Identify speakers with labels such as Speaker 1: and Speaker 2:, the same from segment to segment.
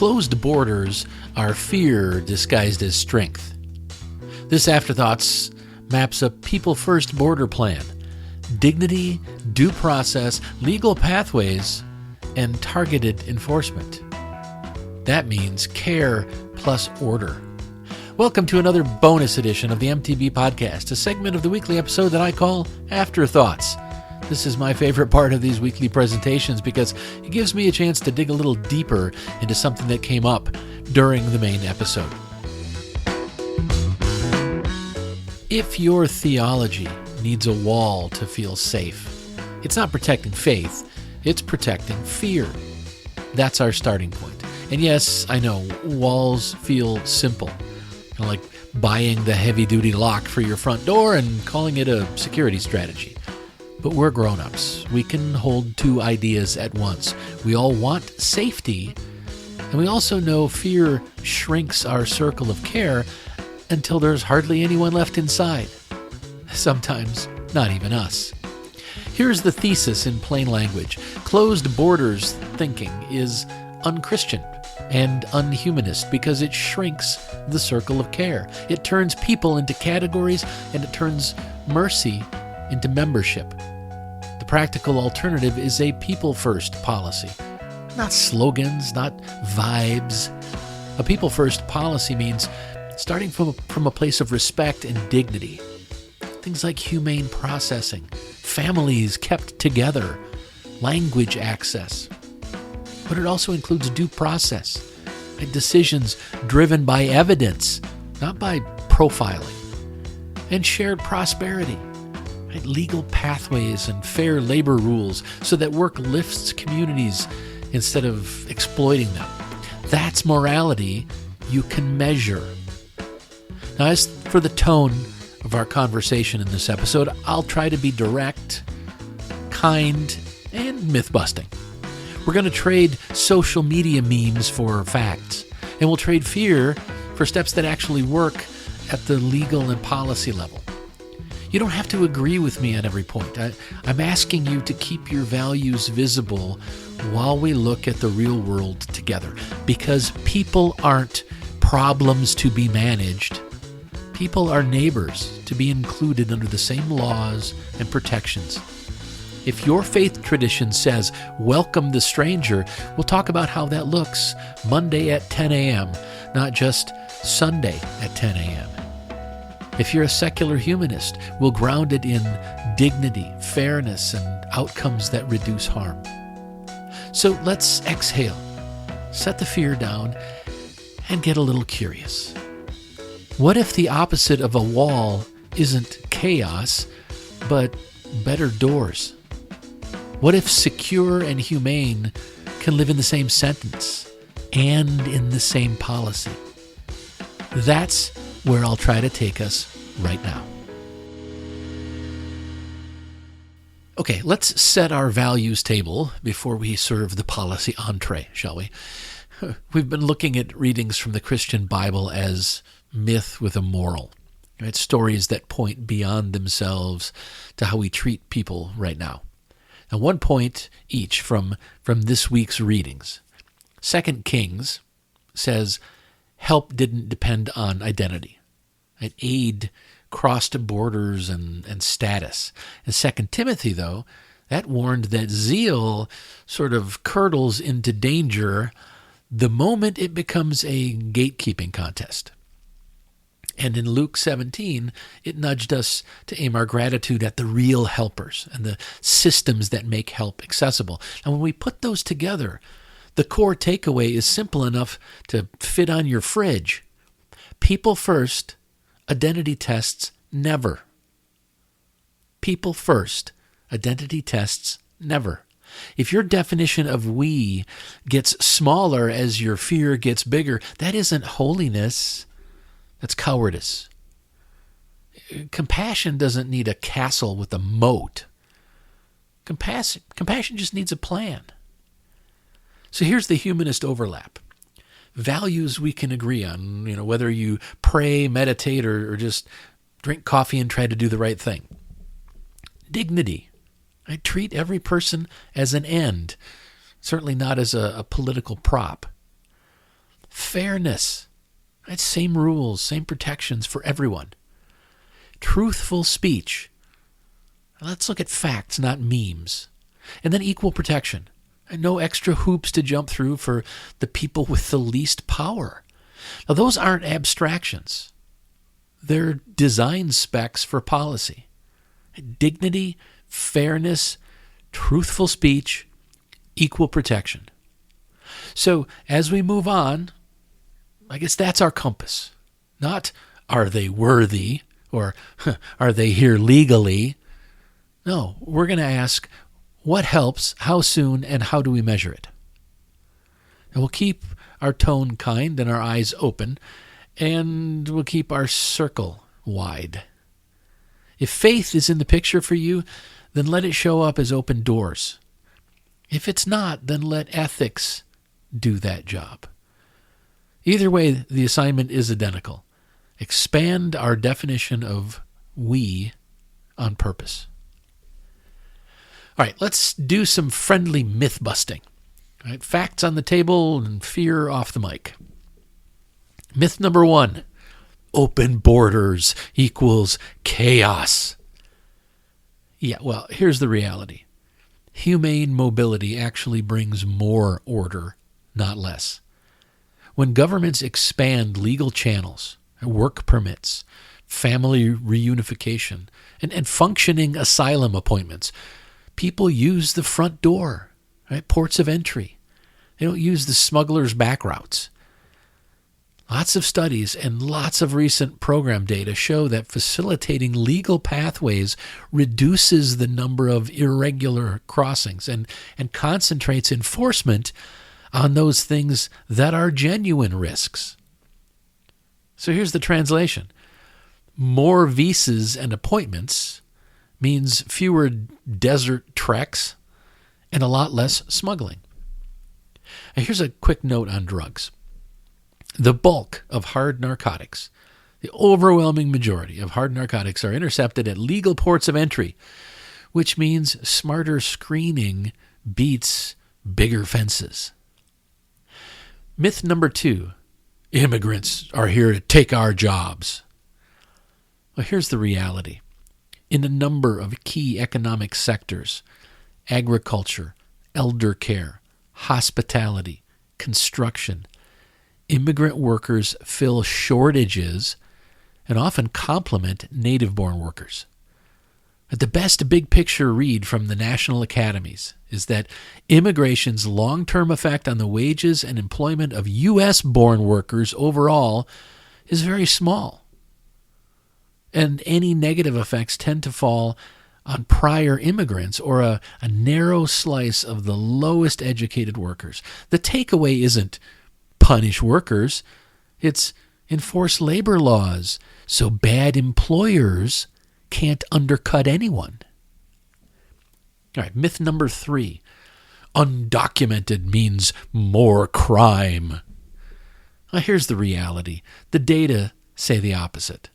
Speaker 1: Closed borders are fear disguised as strength. This Afterthoughts maps a people-first border plan. Dignity, due process, legal pathways, and targeted enforcement. That means care plus order. Welcome to another bonus edition of the MTB Podcast, a segment of the weekly episode that I call Afterthoughts. This is my favorite part of these weekly presentations because it gives me a chance to dig a little deeper into something that came up during the main episode. If your theology needs a wall to feel safe, it's not protecting faith, it's protecting fear. That's our starting point. And yes, I know, walls feel simple. Kind of like buying the heavy-duty lock for your front door and calling it a security strategy. But we're grown-ups. We can hold two ideas at once. We all want safety, and we also know fear shrinks our circle of care until there's hardly anyone left inside. Sometimes not even us. Here's the thesis in plain language. Closed borders thinking is unchristian and unhumanist because it shrinks the circle of care. It turns people into categories and it turns mercy into membership. The practical alternative is a people-first policy. Not slogans, not vibes. A people-first policy means starting from a place of respect and dignity. Things like humane processing, families kept together, language access. But it also includes due process, and decisions driven by evidence, not by profiling, and shared prosperity. Legal pathways and fair labor rules so that work lifts communities instead of exploiting them. That's morality you can measure. Now, as for the tone of our conversation in this episode, I'll try to be direct, kind, and myth-busting. We're going to trade social media memes for facts, and we'll trade fear for steps that actually work at the legal and policy level. You don't have to agree with me on every point. I'm asking you to keep your values visible while we look at the real world together. Because people aren't problems to be managed. People are neighbors to be included under the same laws and protections. If your faith tradition says, welcome the stranger, we'll talk about how that looks Monday at 10 a.m., not just Sunday at 10 a.m. If you're a secular humanist, we'll ground it in dignity, fairness, and outcomes that reduce harm. So let's exhale, set the fear down, and get a little curious. What if the opposite of a wall isn't chaos, but better doors? What if secure and humane can live in the same sentence and in the same policy? That's where I'll try to take us right now. Okay, let's set our values table before we serve the policy entree, shall we? We've been looking at readings from the Christian Bible as myth with a moral. Right? Stories that point beyond themselves to how we treat people right now. Now, one point each from this week's readings. 2 Kings says, help didn't depend on identity. Aid crossed borders and status. In 2 Timothy, though, that warned that zeal sort of curdles into danger the moment it becomes a gatekeeping contest. And in Luke 17, it nudged us to aim our gratitude at the real helpers and the systems that make help accessible. And when we put those together, the core takeaway is simple enough to fit on your fridge. People first, identity tests never. People first, identity tests never. If your definition of we gets smaller as your fear gets bigger, that isn't holiness. That's cowardice. Compassion doesn't need a castle with a moat. Compassion just needs a plan. So here's the humanist overlap. Values we can agree on, whether you pray, meditate, or just drink coffee and try to do the right thing. Dignity. I treat every person as an end, certainly not as a political prop. Fairness. Right? Same rules, same protections for everyone. Truthful speech. Let's look at facts, not memes. And then equal protection. And no extra hoops to jump through for the people with the least power. Now, those aren't abstractions. They're design specs for policy. Dignity, fairness, truthful speech, equal protection. So as we move on, I guess that's our compass. Not, are they worthy, or are they here legally? No, we're going to ask, what helps, how soon, and how do we measure it? And we'll keep our tone kind and our eyes open, and we'll keep our circle wide. If faith is in the picture for you, then let it show up as open doors. If it's not, then let ethics do that job. Either way, the assignment is identical. Expand our definition of we on purpose. All right, let's do some friendly myth busting. All right, facts on the table and fear off the mic. Myth number 1, open borders equals chaos. Yeah, well, here's the reality. Humane mobility actually brings more order, not less. When governments expand legal channels, work permits, family reunification, and functioning asylum appointments, people use the front door, right? Ports of entry. They don't use the smuggler's back routes. Lots of studies and lots of recent program data show that facilitating legal pathways reduces the number of irregular crossings and concentrates enforcement on those things that are genuine risks. So here's the translation. More visas and appointments means fewer desert treks and a lot less smuggling. And here's a quick note on drugs. The bulk of hard narcotics, the overwhelming majority of hard narcotics are intercepted at legal ports of entry, which means smarter screening beats bigger fences. Myth number 2, immigrants are here to take our jobs. Well, here's the reality. In a number of key economic sectors, agriculture, elder care, hospitality, construction, immigrant workers fill shortages and often complement native-born workers. But the best big picture read from the national academies is that immigration's long-term effect on the wages and employment of U.S.-born workers overall is very small. And any negative effects tend to fall on prior immigrants or a narrow slice of the lowest educated workers. The takeaway isn't punish workers, it's enforce labor laws so bad employers can't undercut anyone. All right, myth number 3, undocumented means more crime. Now, here's the reality. The data say the opposite.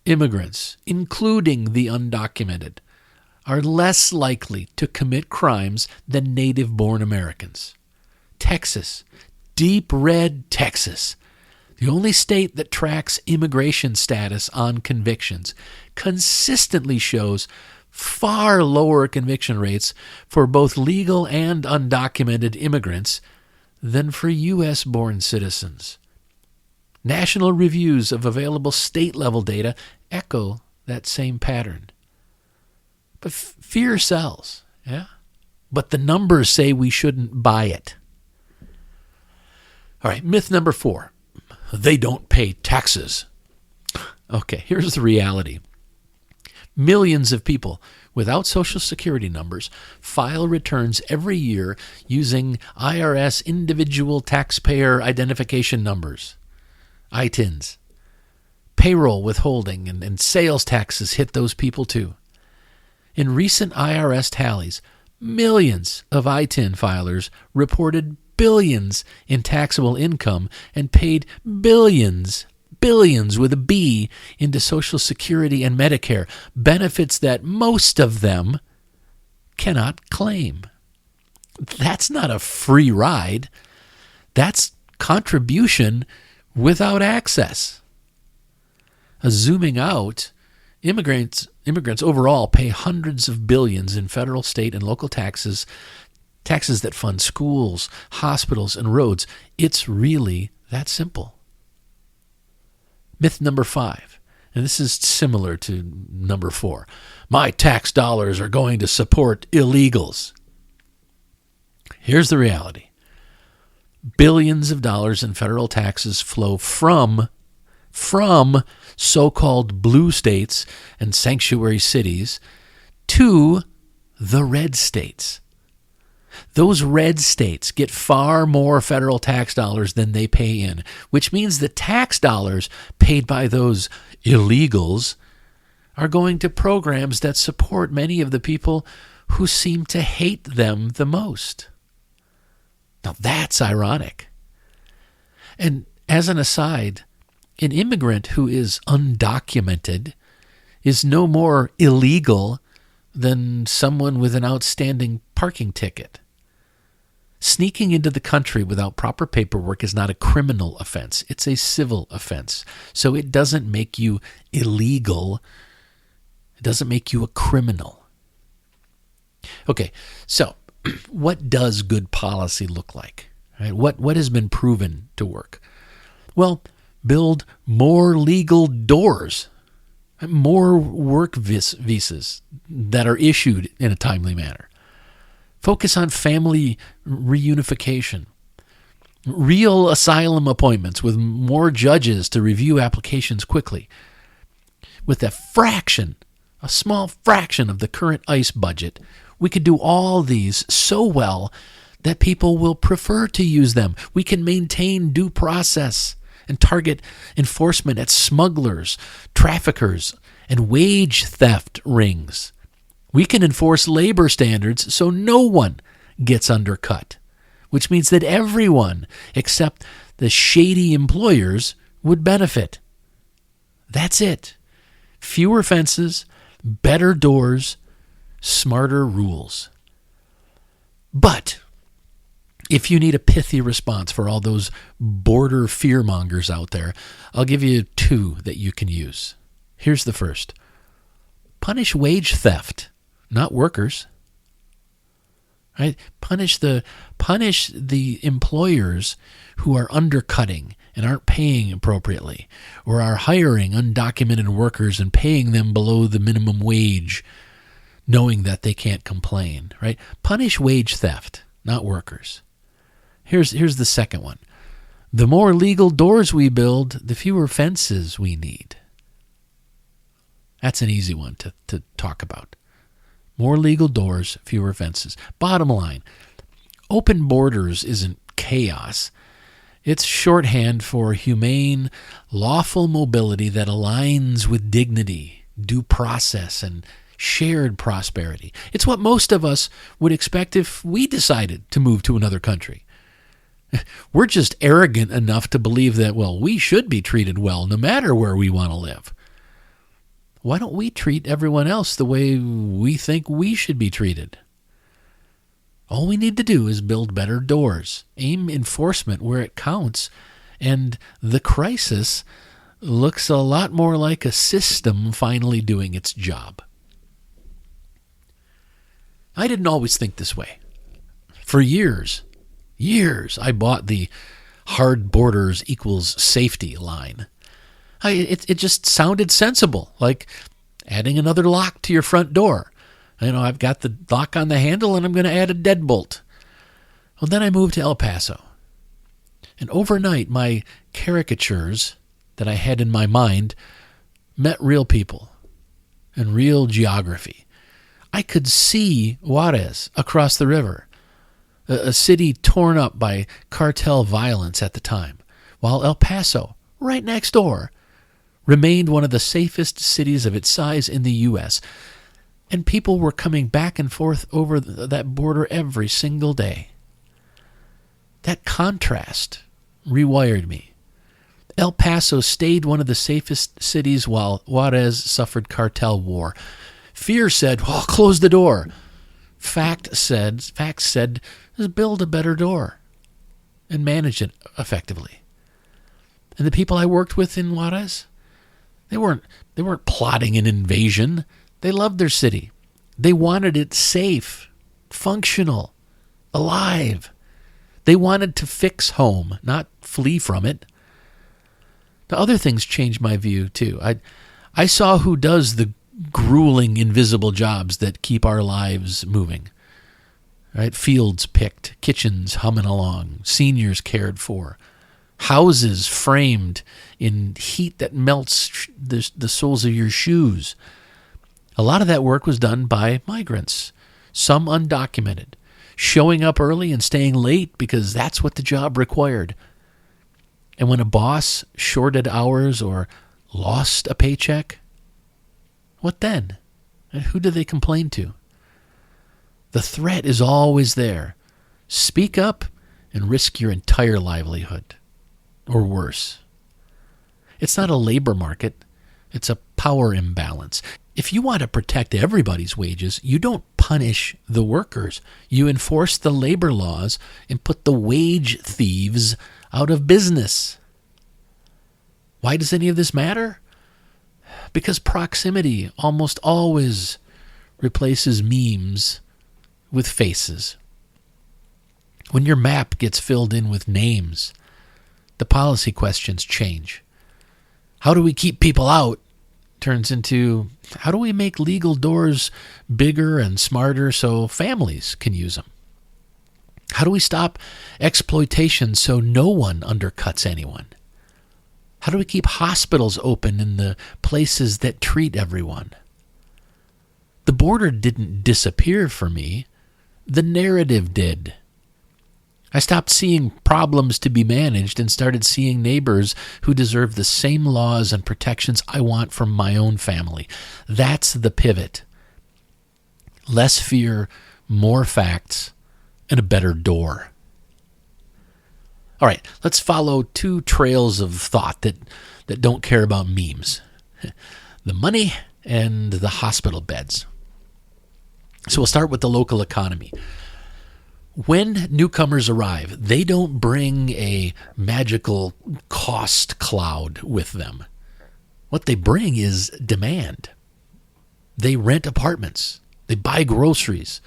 Speaker 1: Immigrants, including the undocumented, are less likely to commit crimes than native-born Americans. Texas, deep red Texas, the only state that tracks immigration status on convictions, consistently shows far lower conviction rates for both legal and undocumented immigrants than for U.S.-born citizens. National reviews of available state-level data echo that same pattern. But fear sells, yeah? But the numbers say we shouldn't buy it. All right, myth number 4, they don't pay taxes. Okay, here's the reality. Millions of people without Social Security numbers file returns every year using IRS individual taxpayer identification numbers, ITINs. Payroll withholding and sales taxes hit those people too. In recent IRS tallies, millions of ITIN filers reported billions in taxable income and paid billions with a B into Social Security and Medicare, benefits that most of them cannot claim. That's not a free ride. That's contribution without access. Zooming out, immigrants overall pay hundreds of billions in federal, state, and local taxes that fund schools, hospitals, and roads. It's really that simple. Myth number 5, and this is similar to number 4. My tax dollars are going to support illegals. Here's the reality. Billions of dollars in federal taxes flow from so-called blue states and sanctuary cities to the red states. Those red states get far more federal tax dollars than they pay in, which means the tax dollars paid by those illegals are going to programs that support many of the people who seem to hate them the most. Now that's ironic. And as an aside, an immigrant who is undocumented is no more illegal than someone with an outstanding parking ticket. Sneaking into the country without proper paperwork is not a criminal offense. It's a civil offense. So it doesn't make you illegal. It doesn't make you a criminal. Okay, so what does good policy look like? Right? What has been proven to work? Well, build more legal doors, more work visas that are issued in a timely manner. Focus on family reunification. Real asylum appointments with more judges to review applications quickly. With a small fraction of the current ICE budget, we could do all these so well that people will prefer to use them. We can maintain due process and target enforcement at smugglers, traffickers, and wage theft rings. We can enforce labor standards so no one gets undercut, which means that everyone except the shady employers would benefit. That's it. Fewer fences, better doors, smarter rules. But if you need a pithy response for all those border fearmongers out there, I'll give you 2 that you can use. Here's the first. Punish wage theft, not workers. Right? Punish the employers who are undercutting and aren't paying appropriately, or are hiring undocumented workers and paying them below the minimum wage, knowing that they can't complain. Right? Punish wage theft, not workers. Here's the second one. The more legal doors we build, the fewer fences we need. That's an easy one to talk about. More legal doors, fewer fences. Bottom line, open borders isn't chaos. It's shorthand for humane, lawful mobility that aligns with dignity, due process, and shared prosperity. It's what most of us would expect if we decided to move to another country. We're just arrogant enough to believe that, well, we should be treated well no matter where we want to live. Why don't we treat everyone else the way we think we should be treated? All we need to do is build better doors, aim enforcement where it counts, and the crisis looks a lot more like a system finally doing its job. I didn't always think this way. For years, I bought the hard borders equals safety line. It just sounded sensible, like adding another lock to your front door. I've got the lock on the handle and I'm going to add a deadbolt. Well, then I moved to El Paso. And overnight, my caricatures that I had in my mind met real people and real geography. I could see Juarez across the river, a city torn up by cartel violence at the time, while El Paso, right next door, remained one of the safest cities of its size in the U.S., and people were coming back and forth over that border every single day. That contrast rewired me. El Paso stayed one of the safest cities while Juarez suffered cartel war. Fear said, "Oh, close the door." Facts said, "Let's build a better door." and managed it effectively. And the people I worked with in Juarez, they weren't plotting an invasion. They loved their city. They wanted it safe, functional, alive. They wanted to fix home, not flee from it. The other things changed my view too. I saw who does the grueling, invisible jobs that keep our lives moving. Right? Fields picked, kitchens humming along, seniors cared for, houses framed in heat that melts the soles of your shoes. A lot of that work was done by migrants, some undocumented, showing up early and staying late because that's what the job required. And when a boss shorted hours or lost a paycheck, what then? And who do they complain to? The threat is always there. Speak up and risk your entire livelihood. Or worse. It's not a labor market. It's a power imbalance. If you want to protect everybody's wages, you don't punish the workers. You enforce the labor laws and put the wage thieves out of business. Why does any of this matter? Because proximity almost always replaces memes with faces. When your map gets filled in with names, the policy questions change. How do we keep people out turns into, how do we make legal doors bigger and smarter so families can use them? How do we stop exploitation so no one undercuts anyone? How do we keep hospitals open in the places that treat everyone? The border didn't disappear for me. The narrative did. I stopped seeing problems to be managed and started seeing neighbors who deserve the same laws and protections I want from my own family. That's the pivot. Less fear, more facts, and a better door. All right, let's follow two trails of thought that don't care about memes. The money and the hospital beds. So we'll start with the local economy. When newcomers arrive, they don't bring a magical cost cloud with them. What they bring is demand. They rent apartments. They buy groceries.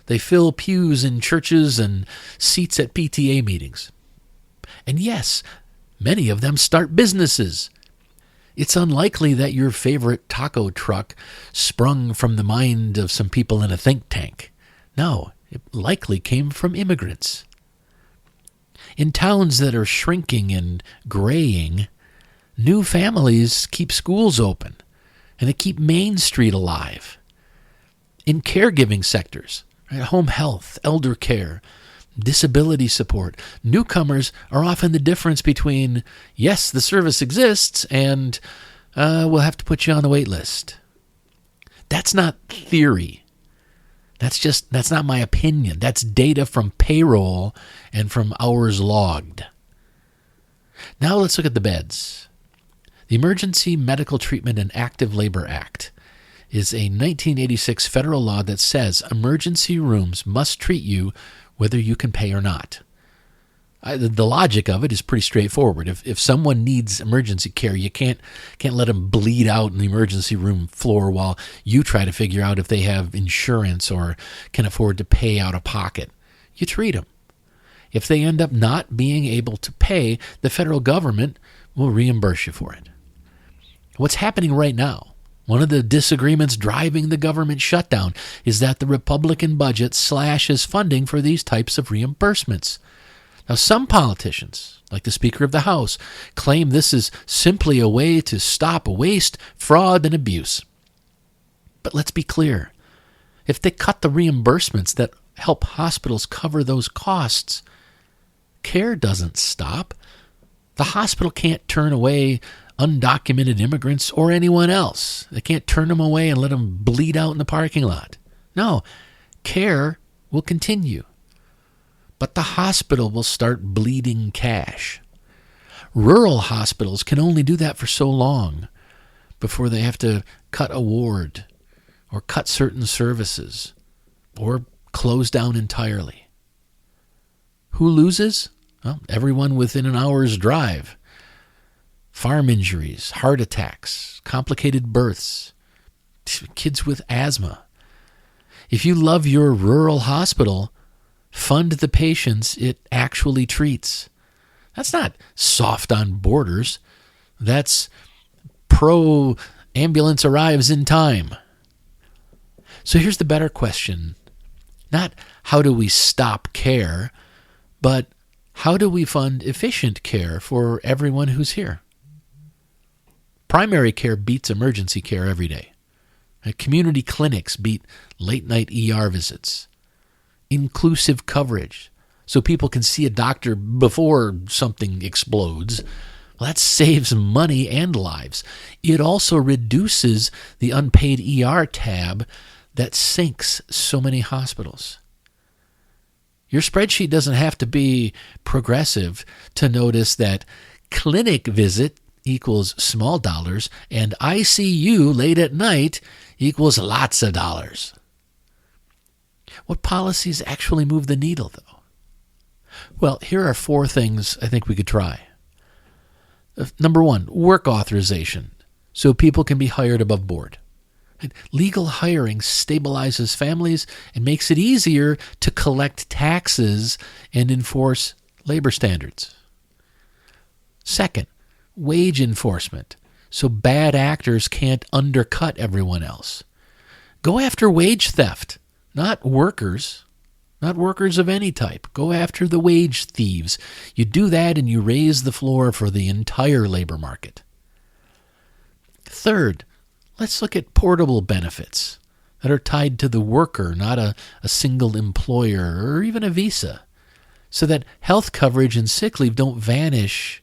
Speaker 1: They fill pews in churches and seats at PTA meetings. And yes, many of them start businesses. It's unlikely that your favorite taco truck sprung from the mind of some people in a think tank. No, it likely came from immigrants. In towns that are shrinking and graying, new families keep schools open, and they keep Main Street alive. In caregiving sectors, right, home health, elder care, disability support, newcomers are often the difference between, yes, the service exists, and we'll have to put you on the wait list. That's not theory. That's not my opinion. That's data from payroll and from hours logged. Now let's look at the beds. The Emergency Medical Treatment and Active Labor Act is a 1986 federal law that says emergency rooms must treat you whether you can pay or not. The logic of it is pretty straightforward. If someone needs emergency care, you can't let them bleed out in the emergency room floor while you try to figure out if they have insurance or can afford to pay out of pocket. You treat them. If they end up not being able to pay, the federal government will reimburse you for it. What's happening right now, one of the disagreements driving the government shutdown, is that the Republican budget slashes funding for these types of reimbursements. Now, some politicians, like the Speaker of the House, claim this is simply a way to stop waste, fraud, and abuse. But let's be clear. If they cut the reimbursements that help hospitals cover those costs, care doesn't stop. The hospital can't turn away undocumented immigrants or anyone else. They can't turn them away and let them bleed out in the parking lot. No, care will continue. But the hospital will start bleeding cash. Rural hospitals can only do that for so long before they have to cut a ward or cut certain services or close down entirely. Who loses? Well, everyone within an hour's drive. Farm injuries, heart attacks, complicated births, kids with asthma. If you love your rural hospital, fund the patients it actually treats. That's not soft on borders. That's pro-ambulance arrives in time. So here's the better question. Not how do we stop care, but how do we fund efficient care for everyone who's here? Primary care beats emergency care every day. Community clinics beat late-night ER visits. Inclusive coverage, so people can see a doctor before something explodes. Well, that saves money and lives. It also reduces the unpaid ER tab that sinks so many hospitals. Your spreadsheet doesn't have to be progressive to notice that clinic visit equals small dollars and ICU late at night equals lots of dollars. What policies actually move the needle, though? Well, here are 4 things I think we could try. Number 1, work authorization, so people can be hired above board. Legal hiring stabilizes families and makes it easier to collect taxes and enforce labor standards. Second, wage enforcement, so bad actors can't undercut everyone else. Go after wage theft, not workers of any type. Go after the wage thieves. You do that and you raise the floor for the entire labor market. Third, let's look at portable benefits that are tied to the worker, not a single employer or even a visa, so that health coverage and sick leave don't vanish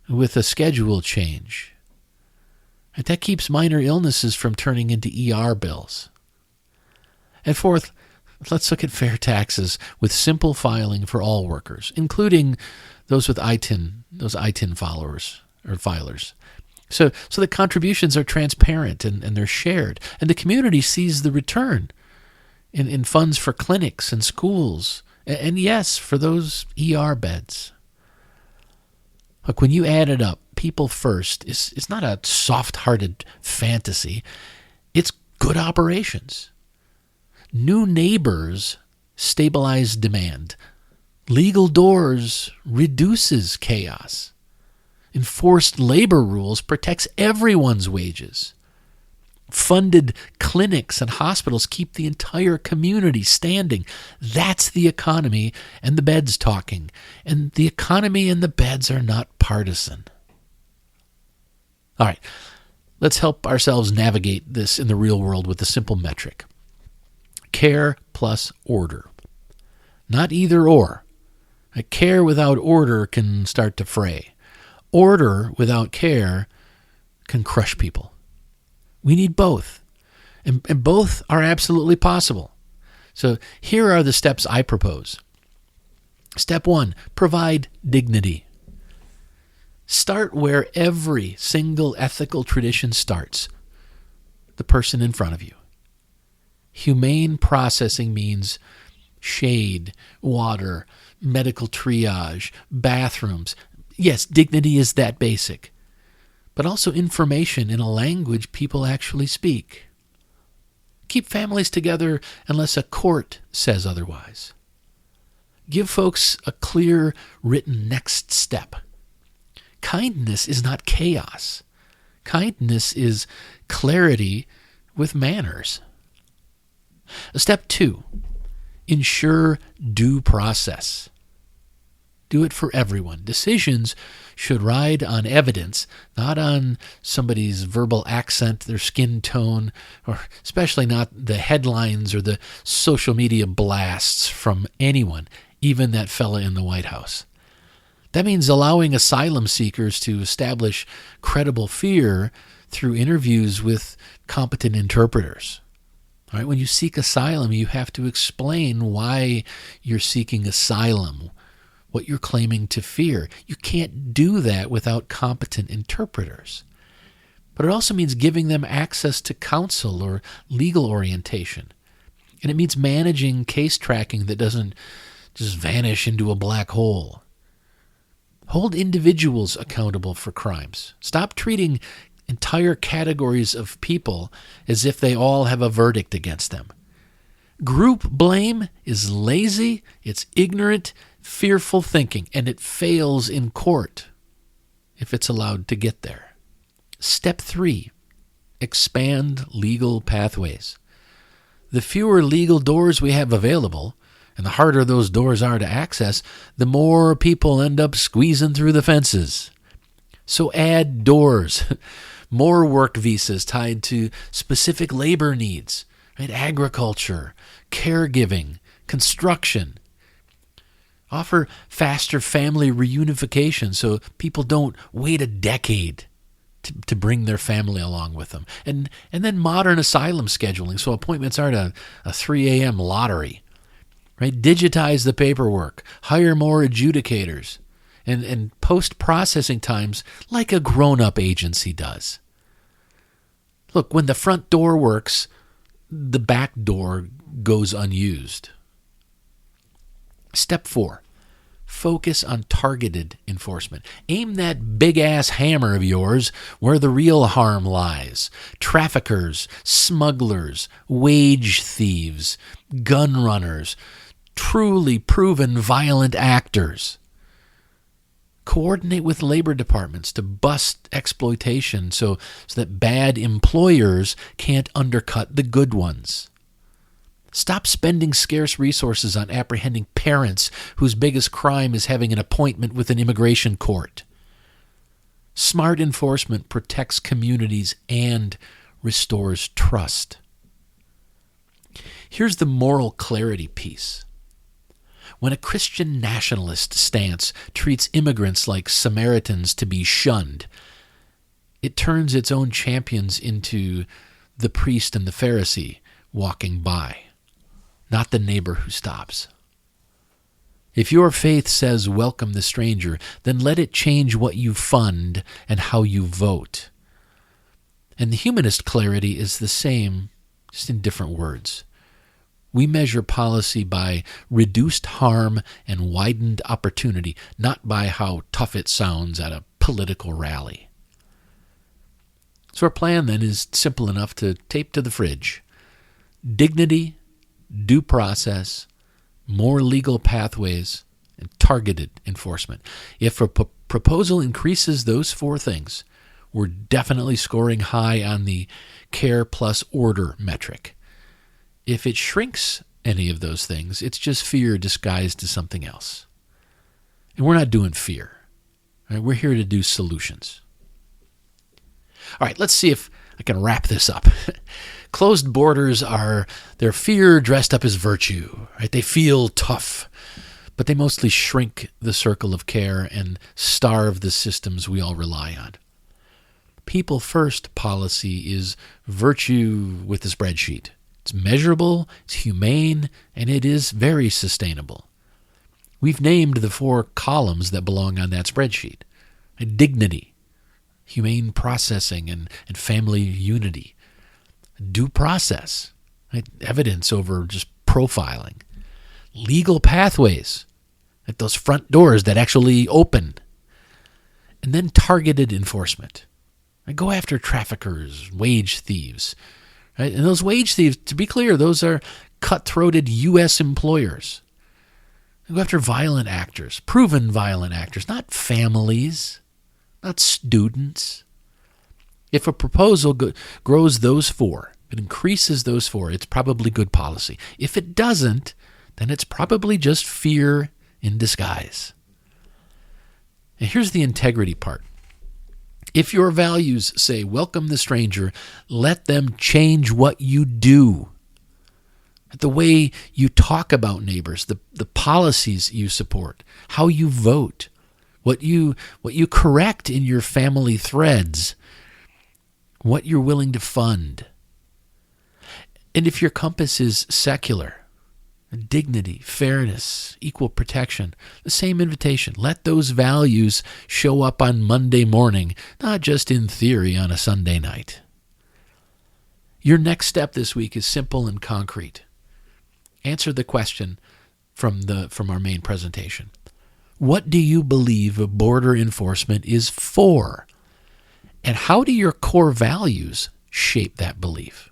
Speaker 1: with a schedule change. And that keeps minor illnesses from turning into ER bills. And fourth, let's look at fair taxes with simple filing for all workers, including those with ITIN, those ITIN followers or filers. So the contributions are transparent and they're shared, and the community sees the return in funds for clinics and schools, and yes, for those ER beds. Look, when you add it up, people first is not a soft-hearted fantasy. It's good operations. New neighbors stabilize demand. Legal doors reduces chaos. Enforced labor rules protects everyone's wages. Funded clinics and hospitals keep the entire community standing. That's the economy and the beds talking. And the economy and the beds are not partisan. All right, let's help ourselves navigate this in the real world with a simple metric. Care plus order. Not either or. A care without order can start to fray. Order without care can crush people. We need both, and both are absolutely possible. So here are the steps I propose. Step 1, provide dignity. Start where every single ethical tradition starts, the person in front of you. Humane processing means shade, water, medical triage, bathrooms. Yes, dignity is that basic, but also information in a language people actually speak. Keep families together unless a court says otherwise. Give folks a clear, written next step. Kindness is not chaos. Kindness is clarity with manners. Step 2, ensure due process. Do it for everyone. Decisions should ride on evidence, not on somebody's verbal accent, their skin tone, or especially not the headlines or the social media blasts from anyone, even that fella in the White House. That means allowing asylum seekers to establish credible fear through interviews with competent interpreters. All right, when you seek asylum, you have to explain why you're seeking asylum, what you're claiming to fear. You can't do that without competent interpreters. But it also means giving them access to counsel or legal orientation. And it means managing case tracking that doesn't just vanish into a black hole. Hold individuals accountable for crimes. Stop treating entire categories of people as if they all have a verdict against them. Group blame is lazy, it's ignorant, fearful thinking, and it fails in court if it's allowed to get there. Step 3, expand legal pathways. The fewer legal doors we have available, and the harder those doors are to access, the more people end up squeezing through the fences. So add doors, more work visas tied to specific labor needs, right? Agriculture, caregiving, construction. Offer faster family reunification so people don't wait a decade to bring their family along with them. And then modern asylum scheduling so appointments aren't a 3 a.m. lottery. Right? Digitize the paperwork, hire more adjudicators, and post-processing times like a grown-up agency does. Look, when the front door works, the back door goes unused. Step 4, focus on targeted enforcement. Aim that big-ass hammer of yours where the real harm lies. Traffickers, smugglers, wage thieves, gun runners, truly proven violent actors. Coordinate with labor departments to bust exploitation so that bad employers can't undercut the good ones. Stop spending scarce resources on apprehending parents whose biggest crime is having an appointment with an immigration court. Smart enforcement protects communities and restores trust. Here's the moral clarity piece. When a Christian nationalist stance treats immigrants like Samaritans to be shunned, it turns its own champions into the priest and the Pharisee walking by, not the neighbor who stops. If your faith says welcome the stranger, then let it change what you fund and how you vote. And the humanist clarity is the same, just in different words. We measure policy by reduced harm and widened opportunity, not by how tough it sounds at a political rally. So our plan then is simple enough to tape to the fridge. Dignity, due process, more legal pathways, and targeted enforcement. If a proposal increases those 4 things, we're definitely scoring high on the care plus order metric. If it shrinks any of those things, it's just fear disguised as something else. And we're not doing fear. Right? We're here to do solutions. All right, let's see if I can wrap this up. Closed borders are their fear dressed up as virtue. Right? They feel tough, but they mostly shrink the circle of care and starve the systems we all rely on. People first policy is virtue with a spreadsheet. It's measurable, it's humane, and it is very sustainable. We've named the 4 columns that belong on that spreadsheet. Dignity, humane processing, and family unity. Due process, right? Evidence over just profiling. Legal pathways, at those front doors that actually open. And then targeted enforcement. Right? Go after traffickers, wage thieves. Right? And those wage thieves, to be clear, those are cutthroated U.S. employers. Go after violent actors, proven violent actors, not families, not students. If a proposal grows those 4, it increases those 4, it's probably good policy. If it doesn't, then it's probably just fear in disguise. And here's the integrity part. If your values say welcome the stranger, let them change what you do. The way you talk about neighbors, the policies you support, how you vote, what you correct in your family threads, what you're willing to fund. And if your compass is secular, dignity, fairness, equal protection, the same invitation. Let those values show up on Monday morning, not just in theory on a Sunday night. Your next step this week is simple and concrete. Answer the question from our main presentation. What do you believe border enforcement is for? And how do your core values shape that belief?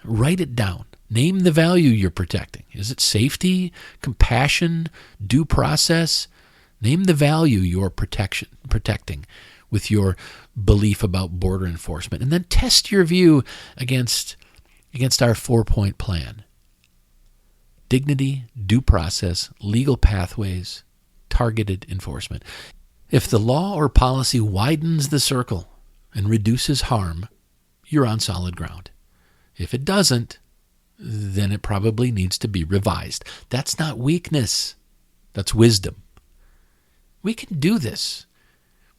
Speaker 1: Write it down. Name the value you're protecting. Is it safety, compassion, due process? Name the value you're protecting with your belief about border enforcement. And then test your view against our 4-point plan. Dignity, due process, legal pathways, targeted enforcement. If the law or policy widens the circle and reduces harm, you're on solid ground. If it doesn't, then it probably needs to be revised. That's not weakness. That's wisdom. We can do this.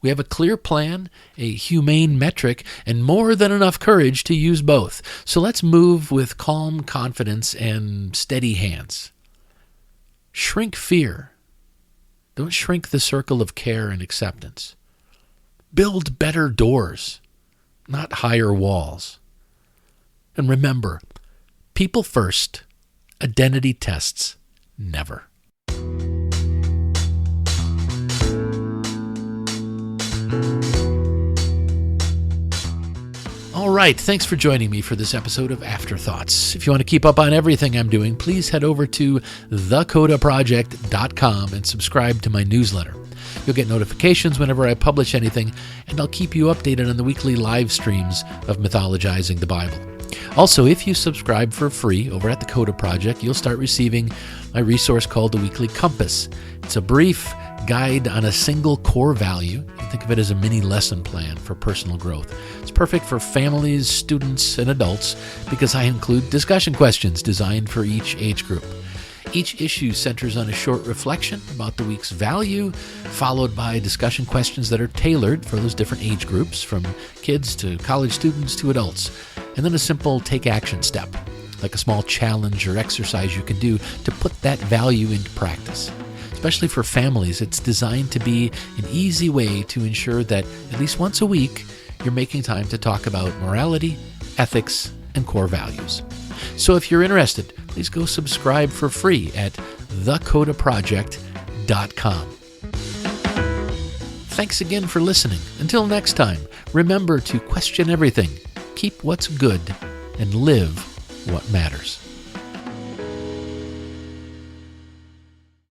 Speaker 1: We have a clear plan, a humane metric, and more than enough courage to use both. So let's move with calm confidence and steady hands. Shrink fear. Don't shrink the circle of care and acceptance. Build better doors, not higher walls. And remember, people first, identity tests never. All right, thanks for joining me for this episode of Afterthoughts. If you want to keep up on everything I'm doing, please head over to thecodaproject.com and subscribe to my newsletter. You'll get notifications whenever I publish anything, and I'll keep you updated on the weekly live streams of mythologizing the Bible. Also, if you subscribe for free over at the Coda Project, you'll start receiving my resource called the Weekly Compass. It's a brief guide on a single core value. You can think of it as a mini lesson plan for personal growth. It's perfect for families, students, and adults because I include discussion questions designed for each age group. Each issue centers on a short reflection about the week's value, followed by discussion questions that are tailored for those different age groups, from kids to college students to adults, and then a simple take action step, like a small challenge or exercise you can do to put that value into practice. Especially for families, it's designed to be an easy way to ensure that at least once a week, you're making time to talk about morality, ethics, and core values. So if you're interested, please go subscribe for free at thecodaproject.com. Thanks again for listening. Until next time, remember to question everything, keep what's good, and live what matters.